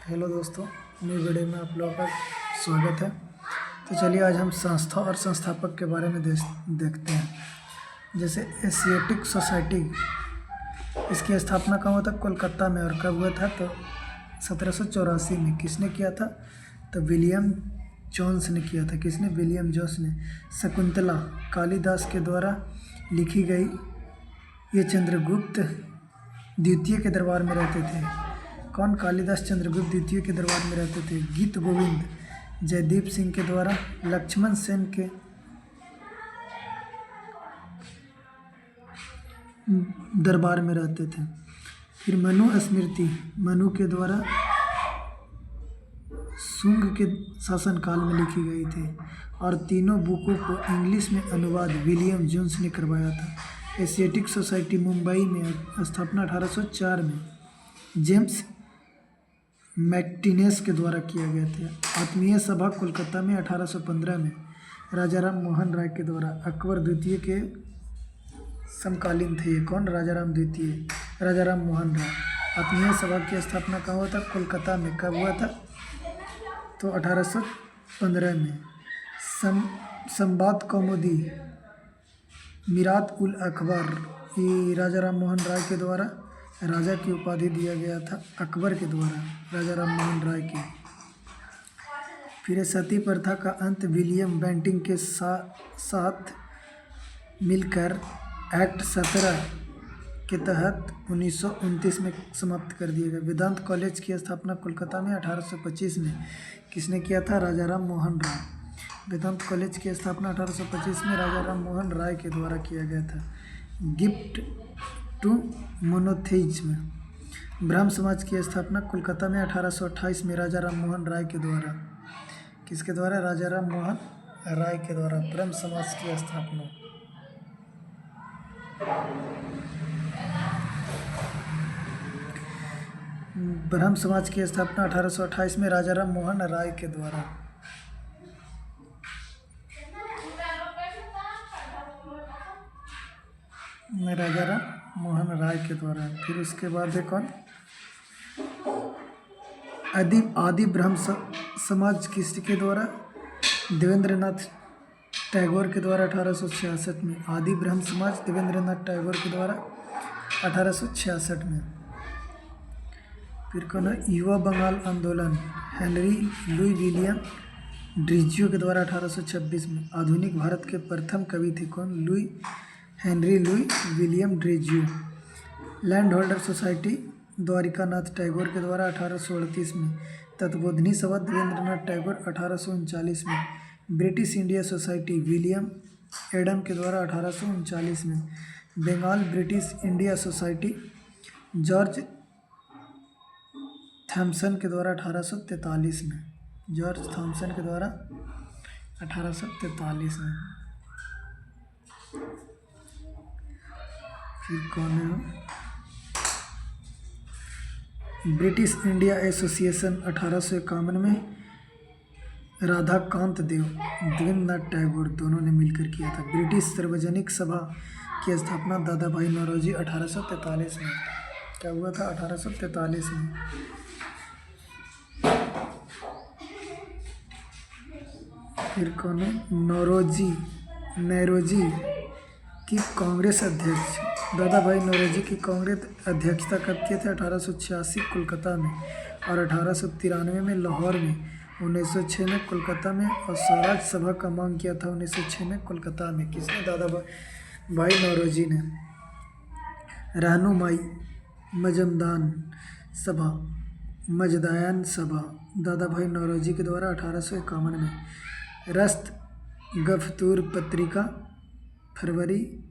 Hello दोस्तों, new video में आप लोगों का स्वागत है। तो चलिए आज हम संस्था और संस्थापक के बारे में देखते हैं। जैसे एशियाटिक सोसाइटी, इसकी स्थापना कहाँ हुआ था? कोलकाता में। और कब हुआ था? तो 1784 में। किसने किया था? तो विलियम जोन्स ने किया था। किसने? विलियम जोन्स ने। शकुंतला कालिदास के द्वारा लिखी गई। ये चंद्रगुप्त द्वितीय के दरबार में रहते थे। कौन? कालिदास चंद्रगुप्त द्वितीय के दरबार में रहते थे। गीत गोविंद जयदीप सिंह के द्वारा लक्ष्मण सेन के दरबार में रहते थे। फिर मनु स्मृति मनु के द्वारा शुंग के शासनकाल में लिखी गई थी। और तीनों बुकों को इंग्लिश में अनुवाद विलियम जोन्स ने करवाया था। एशियाटिक सोसाइटी मुंबई में स्थापना 1804 में जेम्स मैक्टिनेस के द्वारा किया गया था। आत्मीय सभा कोलकाता में 1815 में राजाराम मोहन राय के द्वारा। अकबर द्वितीय के समकालीन थे ये। कौन? राजाराम द्वितीय, राजाराम मोहन राय। आत्मीय सभा की स्थापना कहाँ हुआ था? कोलकाता में। कब हुआ था? तो 1815 में। संवाद कौमुदी मीरात उल अकबर, ये राजाराम मोहन राय के द्वारा राजा की उपाधि दिया गया था। अकबर के द्वारा राजाराम मोहन राय की। फिर सती प्रथा का अंत विलियम बेंटिंग के साथ मिलकर एक्ट 17 के तहत 1929 में समाप्त कर दिया गया। वेदांत कॉलेज की स्थापना कोलकाता में 1825 में किसने किया था? राजाराम मोहन राय। वेदांत कॉलेज की स्थापना 1825 में राजाराम मोहन राय के द्वारा किया गया था। गिफ्ट टू मोनोथेइज्म ब्रह्म समाज की स्थापना कोलकाता में 1828 में राजाराम मोहन राय के द्वारा। किसके द्वारा? राजाराम मोहन राय के द्वारा ब्रह्म समाज की स्थापना। ब्रह्म समाज की स्थापना 1828 में राजाराम मोहन राय के द्वारा। राजाराम मोहन राय के द्वारा। फिर उसके बाद है कौन? आदि ब्रह्म समाज किसके द्वारा? देवेंद्रनाथ टैगोर के द्वारा 1866 में। आदि ब्रह्म समाज देवेंद्रनाथ टैगोर के द्वारा 1866 में। फिर कौन है? युवा बंगाल आंदोलन हेनरी लुई विलियम ड्रीज्यू के द्वारा 1826 में। आधुनिक भारत के प्रथम कवि थे। कौन? Henry Louis William Derozio. Land holder society Dwarkanath Tagore के द्वारा 1838 में। तत्वबोधिनी सभा देवेंद्रनाथ टैगोर 1839 में। British India society William Adam के द्वारा 1839 में। Bengal British India society George Thomson के द्वारा 1843 में। जॉर्ज थॉमसन के द्वारा 1843 में। फिर कौन है? ब्रिटिश इंडिया एसोसिएशन 1851 में राधाकांत देवेंद्रनाथ टैगोर दोनों ने मिलकर किया था। ब्रिटिश सार्वजनिक सभा की स्थापना दादा भाई नौरोजी 1843 में। क्या हुआ था? 1843 में। फिर कौन है? नौरोजी की कांग्रेस अध्यक्ष। दादा भाई नौरोजी की कांग्रेस अध्यक्षता कब किए थे? 1886 कोलकाता में और 1893 में लाहौर में। 1906 में कोलकाता में। और स्वराज सभा का मांग किया था 1906 में कोलकाता में। किसने? दादा भाई नौरोजी ने। रहनुमाई मजमदान सभा मजदायन सभा दादा भाई नौरोजी के द्वारा 1851 में। रस्त गफ्तूर पत्रिका फरवरी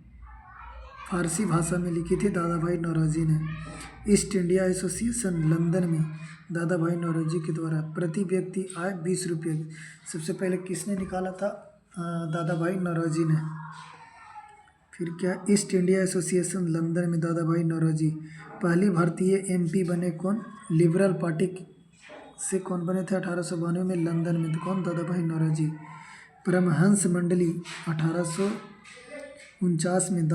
फारसी भाषा में लिखी थी दादा भाई नौरोजी ने। ईस्ट इंडिया एसोसिएशन लंदन में दादा भाई नौरोजी के द्वारा। प्रति व्यक्ति आय 20 रुपये सबसे पहले किसने निकाला था? दादा भाई नौरोजी ने। फिर क्या? ईस्ट इंडिया एसोसिएशन लंदन में दादा भाई नौरोजी। पहली भारतीय एमपी बने कौन? लिबरल पार्टी से कौन बने थे? 1892 में लंदन में। कौन? दादा भाई नौरोजी। परमहंस मंडली 1849 में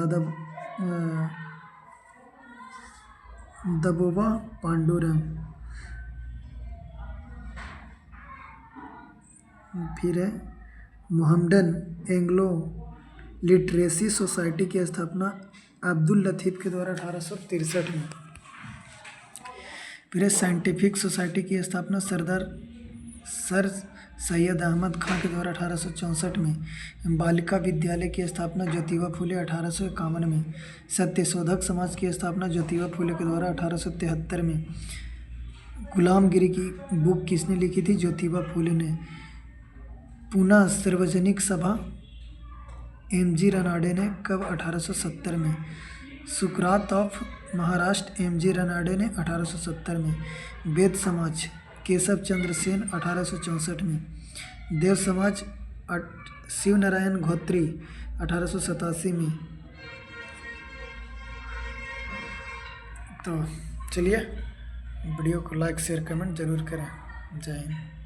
दबोबा पांडुरंग फिर है मोहम्मडन एंग्लो लिटरेसी सोसाइटी की स्थापना अब्दुल लतीफ़ के द्वारा 1863 में। फिर है साइंटिफिक सोसाइटी की स्थापना सर सैयद अहमद खां के द्वारा 1864 में। बालिका विद्यालय की स्थापना ज्योतिबा फुले 1851 में। सत्यशोधक समाज की स्थापना ज्योतिबा फुले के द्वारा 1873 में। गुलामगिरी की बुक किसने लिखी थी? ज्योतिबा फुले ने। पुणे सार्वजनिक सभा एम.जी. रनाडे ने कब? 1870 में। सुकरात ऑफ महाराष्ट्र एम.जी. रनाडे ने 1870 में। वेद समाज केशव चंद्र सेन 1864 में। देव समाज शिव नारायण घोत्री 1887 में। तो चलिए वीडियो को लाइक शेयर कमेंट जरूर करें। जय हिंद।